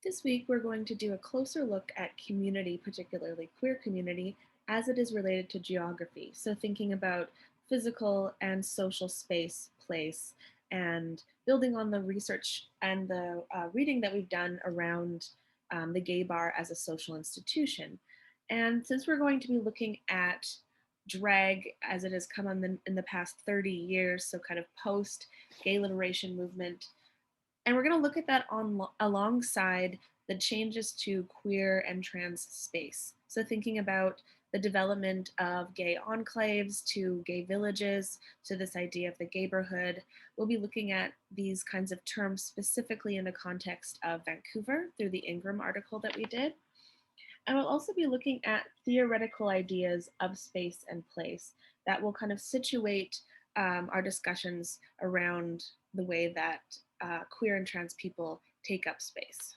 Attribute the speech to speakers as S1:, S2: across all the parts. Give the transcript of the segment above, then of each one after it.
S1: This week, we're going to do a closer look at community, particularly queer community, as it is related to geography. So, thinking about physical and social space, place, and building on the research and the reading that we've done around the gay bar as a social institution. And since we're going to be looking at drag as it has come on in the past 30 years, so kind of post gay liberation movement, and we're going to look at that alongside the changes to queer and trans space. So, thinking about the development of gay enclaves to gay villages to this idea of the gayborhood, we'll be looking at these kinds of terms specifically in the context of Vancouver through the Ingram article that we did. And we'll also be looking at theoretical ideas of space and place that will kind of situate our discussions around the way that queer and trans people take up space.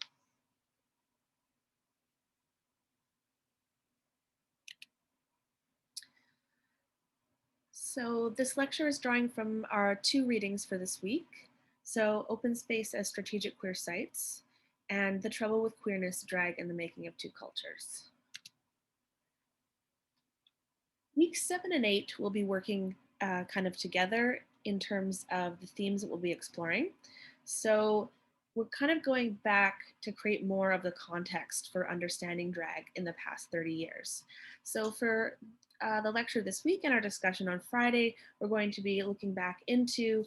S1: So this lecture is drawing from our two readings for this week. So Open Space as Strategic Queer Sites and The Trouble with Queerness, Drag, and the Making of Two Cultures. Week 7 and 8 will be working kind of together in terms of the themes that we'll be exploring. So we're kind of going back to create more of the context for understanding drag in the past 30 years. So for the lecture this week and our discussion on Friday, we're going to be looking back into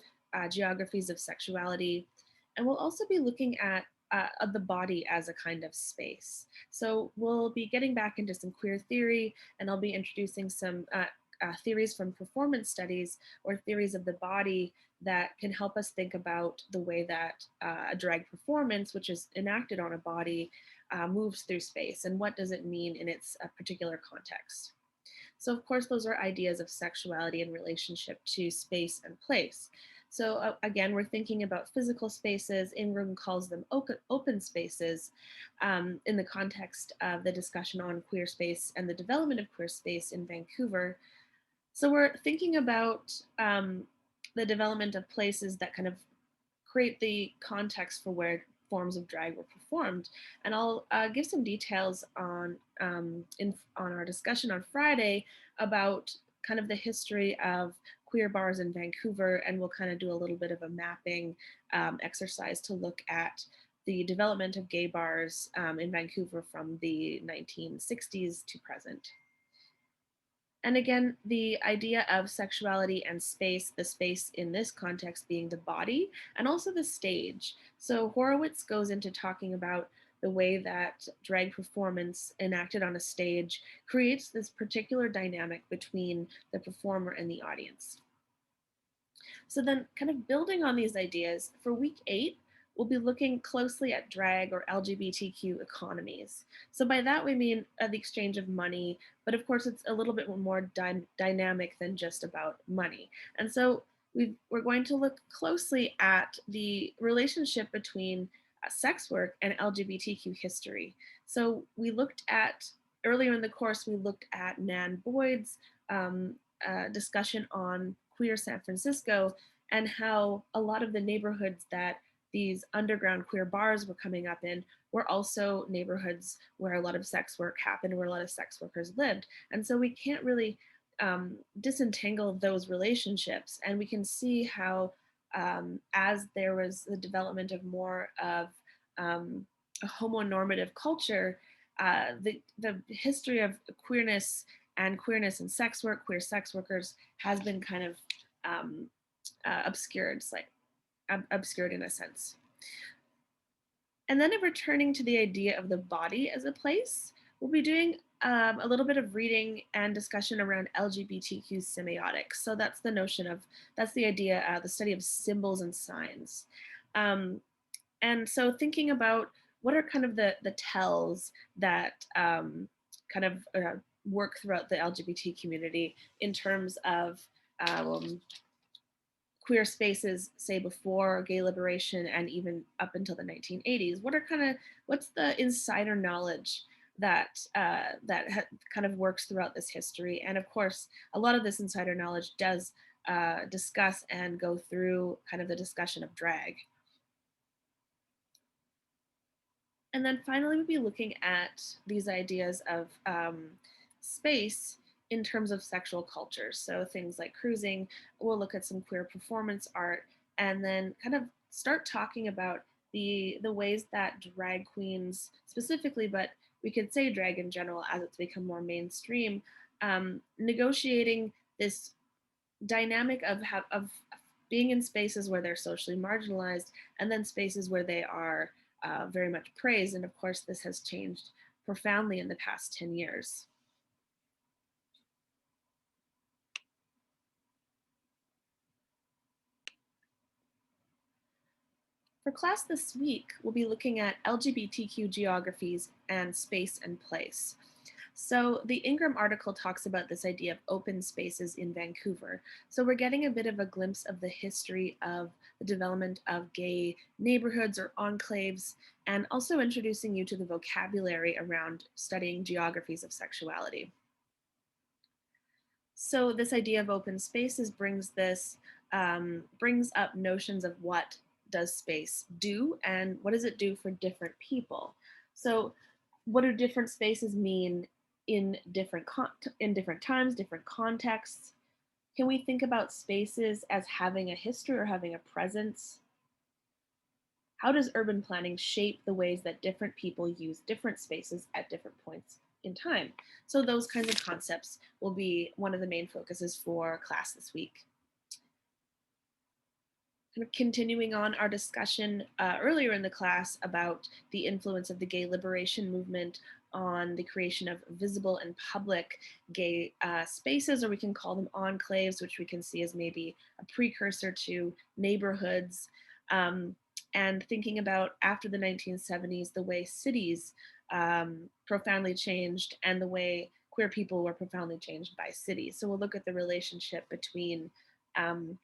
S1: geographies of sexuality. And we'll also be looking at the body as a kind of space. So we'll be getting back into some queer theory, and I'll be introducing some theories from performance studies or theories of the body that can help us think about the way that a drag performance, which is enacted on a body, moves through space and what does it mean in its particular context. So, of course, those are ideas of sexuality in relationship to space and place. So, again, we're thinking about physical spaces. Ingram calls them open spaces in the context of the discussion on queer space and the development of queer space in Vancouver. So, we're thinking about the development of places that kind of create the context for where forms of drag were performed. And I'll give some details on our discussion on Friday about kind of the history of queer bars in Vancouver, and we'll kind of do a little bit of a mapping exercise to look at the development of gay bars in Vancouver from the 1960s to present. And again, the idea of sexuality and space, the space in this context being the body and also the stage. So Horowitz goes into talking about the way that drag performance enacted on a stage creates this particular dynamic between the performer and the audience. So then kind of building on these ideas, for week 8, we'll be looking closely at drag or LGBTQ economies. So by that we mean the exchange of money, but of course it's a little bit more dynamic than just about money. And so we're going to look closely at the relationship between sex work and LGBTQ history. So we looked at, earlier in the course, we looked at Nan Boyd's discussion on queer San Francisco and how a lot of the neighborhoods that these underground queer bars were coming up in were also neighborhoods where a lot of sex work happened, where a lot of sex workers lived. And so we can't really disentangle those relationships. And we can see how, as there was the development of more of a homonormative culture, the history of queerness and sex work, queer sex workers, has been kind of um, obscured, obscured in a sense. And then, if returning to the idea of the body as a place, we'll be doing a little bit of reading and discussion around LGBTQ semiotics. So that's the notion of, that's the idea, the study of symbols and signs. And so thinking about what are kind of the tells that kind of work throughout the LGBT community in terms of um, queer spaces, say before gay liberation and even up until the 1980s. What's the insider knowledge that kind of works throughout this history? And of course, a lot of this insider knowledge does discuss and go through kind of the discussion of drag. And then finally, we'll be looking at these ideas of space in terms of sexual cultures. So things like cruising, we'll look at some queer performance art, and then kind of start talking about the ways that drag queens specifically, but we could say drag in general as it's become more mainstream, negotiating this dynamic of being in spaces where they're socially marginalized and then spaces where they are very much praised. And of course, this has changed profoundly in the past 10 years. For class this week, we'll be looking at LGBTQ geographies and space and place. So the Ingram article talks about this idea of open spaces in Vancouver. So we're getting a bit of a glimpse of the history of the development of gay neighborhoods or enclaves, and also introducing you to the vocabulary around studying geographies of sexuality. So this idea of open spaces brings up notions of what does space do and what does it do for different people. So what do different spaces mean in in different times, different contexts? Can we think about spaces as having a history or having a presence? How does urban planning shape the ways that different people use different spaces at different points in time? So those kinds of concepts will be one of the main focuses for class this week. Kind of continuing on our discussion earlier in the class about the influence of the gay liberation movement on the creation of visible and public gay spaces, or we can call them enclaves, which we can see as maybe a precursor to neighborhoods. And thinking about after the 1970s, the way cities profoundly changed and the way queer people were profoundly changed by cities. So we'll look at the relationship between um,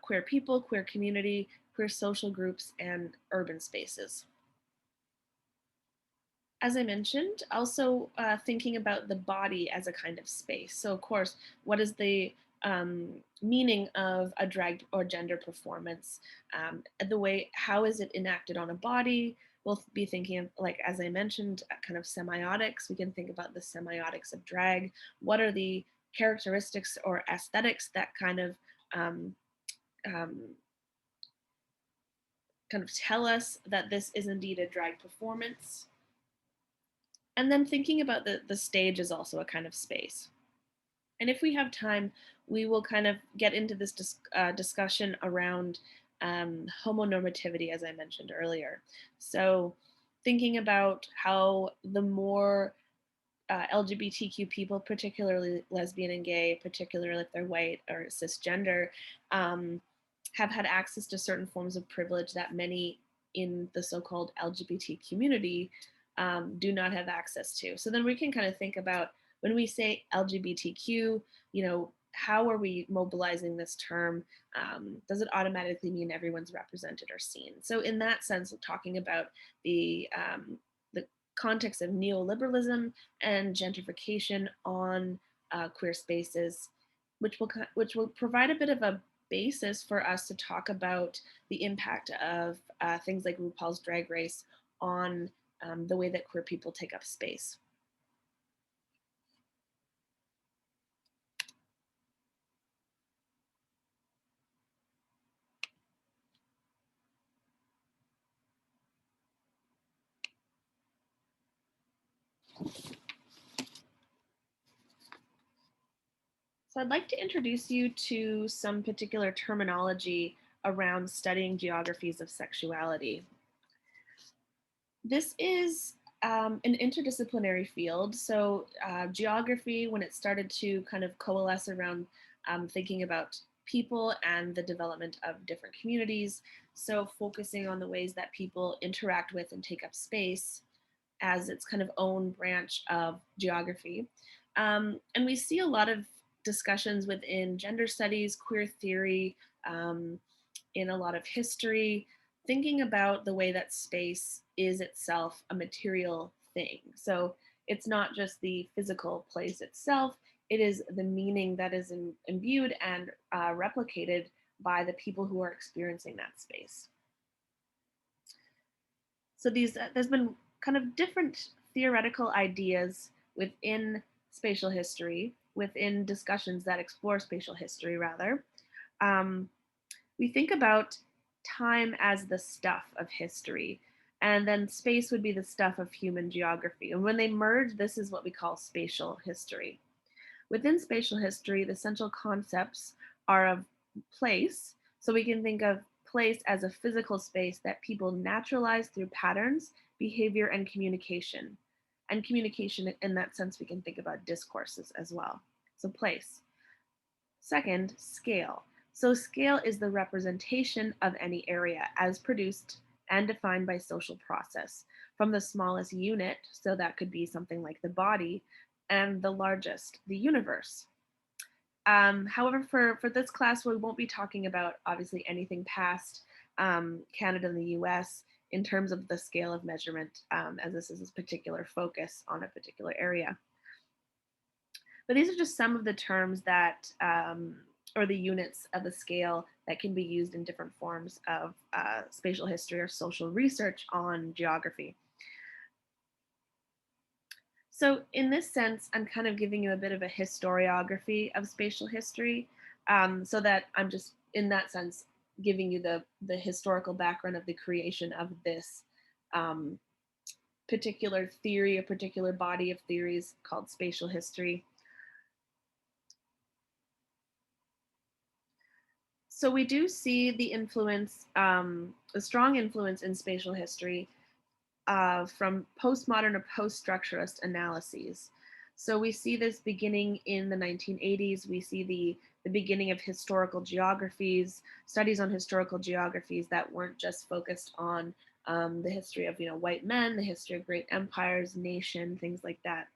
S1: queer people, queer community, queer social groups, and urban spaces. As I mentioned, also thinking about the body as a kind of space. So, of course, what is the meaning of a drag or gender performance? The way, how is it enacted on a body? We'll be thinking of, like, as I mentioned, kind of semiotics. We can think about the semiotics of drag. What are the characteristics or aesthetics that um, um, kind of tell us that this is indeed a drag performance? And then thinking about the stage is also a kind of space. And if we have time, we will kind of get into this discussion around homonormativity, as I mentioned earlier. So thinking about how the more LGBTQ people, particularly lesbian and gay, particularly if they're white or cisgender, um, have had access to certain forms of privilege that many in the so-called LGBT community do not have access to. So then we can kind of think about when we say LGBTQ, how are we mobilizing this term? Does it automatically mean everyone's represented or seen? So in that sense, talking about the context of neoliberalism and gentrification on queer spaces, which will provide a bit of a basis for us to talk about the impact of things like RuPaul's Drag Race on the way that queer people take up space. So I'd like to introduce you to some particular terminology around studying geographies of sexuality. This is an interdisciplinary field. So geography, when it started to kind of coalesce around thinking about people and the development of different communities, so focusing on the ways that people interact with and take up space as its kind of own branch of geography. And we see a lot of discussions within gender studies, queer theory, um, in a lot of history, thinking about the way that space is itself a material thing. So it's not just the physical place itself, it is the meaning that is imbued and replicated by the people who are experiencing that space. So there's been kind of different theoretical ideas within spatial history, within discussions that explore spatial history, rather. Um, we think about time as the stuff of history, and then space would be the stuff of human geography. And when they merge, this is what we call spatial history. Within spatial history, the central concepts are of place. So we can think of place as a physical space that people naturalize through patterns, behavior, and communication. And communication, in that sense, we can think about discourses as well. So, place. Second, scale. So, scale is the representation of any area as produced and defined by social process, from the smallest unit, so that could be something like the body, and the largest, the universe. However, for this class, we won't be talking about obviously anything past Canada and the US in terms of the scale of measurement, as this is a particular focus on a particular area. But these are just some of the terms that, or the units of the scale that can be used in different forms of spatial history or social research on geography. So, in this sense, I'm kind of giving you a bit of a historiography of spatial history, so that I'm just, in that sense, giving you the historical background of the creation of this um, particular theory, a particular body of theories called spatial history. So we do see the influence, a strong influence in spatial history from postmodern or post-structuralist analyses. So we see this beginning in the 1980s. We see the beginning of historical geographies, studies on historical geographies that weren't just focused on the history of white men, the history of great empires, nation, things like that.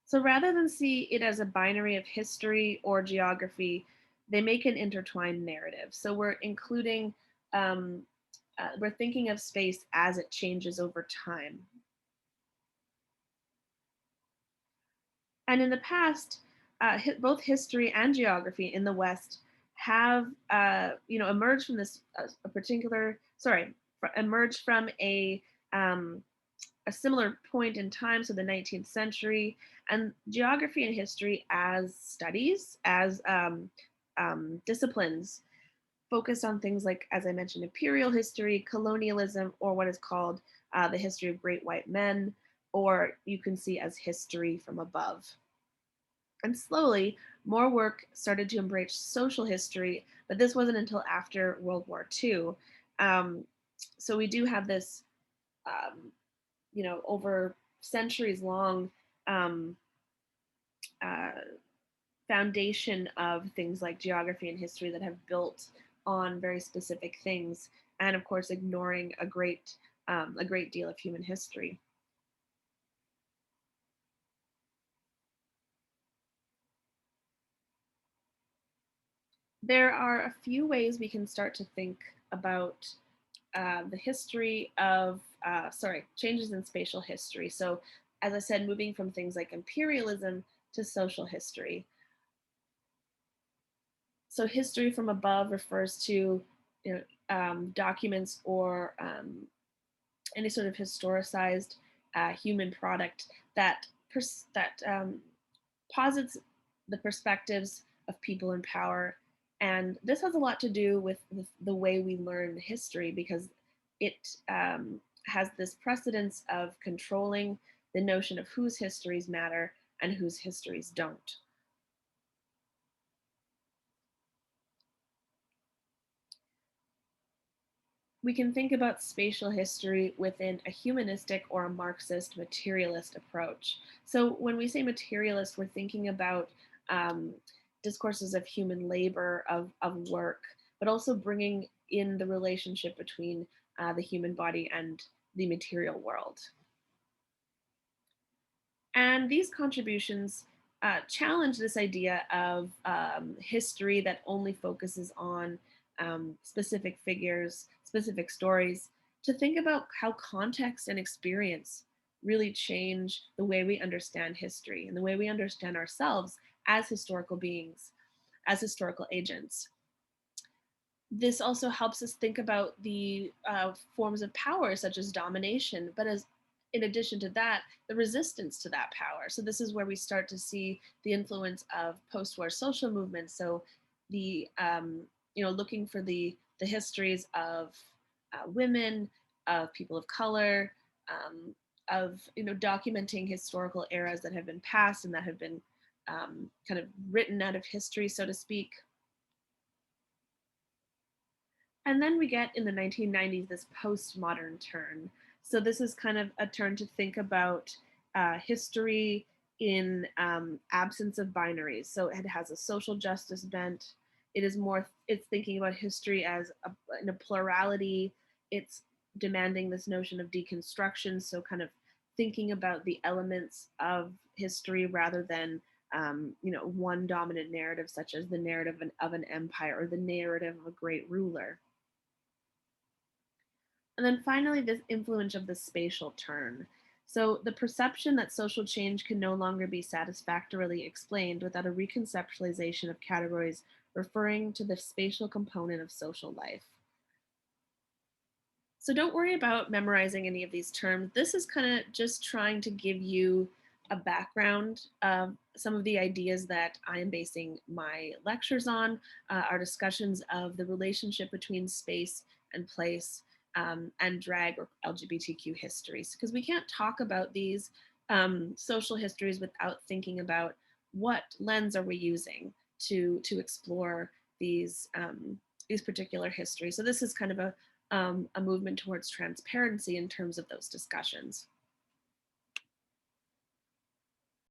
S1: So rather than see it as a binary of history or geography, they make an intertwined narrative. So we're including, we're thinking of space as it changes over time. And in the past, both history and geography in the West have, emerged from this a particular, sorry, emerged from a similar point in time, so the 19th century, and geography and history as studies, as disciplines, focused on things like, as I mentioned, imperial history, colonialism, or what is called the history of great white men, or you can see as history from above. And slowly, more work started to embrace social history, but this wasn't until after World War II. Um, so we do have this over centuries long um, uh, foundation of things like geography and history that have built on very specific things, and of course, ignoring a great deal of human history. There are a few ways we can start to think about the history of, changes in spatial history. So, as I said, moving from things like imperialism to social history. So history from above refers to documents or any sort of historicized human product that posits the perspectives of people in power, and this has a lot to do with the way we learn history because it has this precedence of controlling the notion of whose histories matter and whose histories don't. We can think about spatial history within a humanistic or a Marxist materialist approach. So when we say materialist, we're thinking about um, discourses of human labor, of work, but also bringing in the relationship between the human body and the material world. And these contributions challenge this idea of history that only focuses on specific figures, specific stories, to think about how context and experience really change the way we understand history and the way we understand ourselves as historical beings, as historical agents. This also helps us think about the forms of power, such as domination, but as in addition to that, the resistance to that power. So this is where we start to see the influence of post-war social movements. So the looking for the histories of women, of people of color, of documenting historical eras that have been passed and that have been kind of written out of history, so to speak. And then we get in the 1990s this postmodern turn. So this is kind of a turn to think about history in absence of binaries. So it has a social justice bent. It's thinking about history as in a plurality. It's demanding this notion of deconstruction. So kind of thinking about the elements of history rather than one dominant narrative, such as the narrative of an empire or the narrative of a great ruler. And then finally, this influence of the spatial turn. So the perception that social change can no longer be satisfactorily explained without a reconceptualization of categories referring to the spatial component of social life. So don't worry about memorizing any of these terms. This is kind of just trying to give you a background of some of the ideas that I am basing my lectures on, our discussions of the relationship between space and place, and drag or LGBTQ histories. Because we can't talk about these social histories without thinking about what lens are we using to explore these particular histories. So this is kind of a movement towards transparency in terms of those discussions.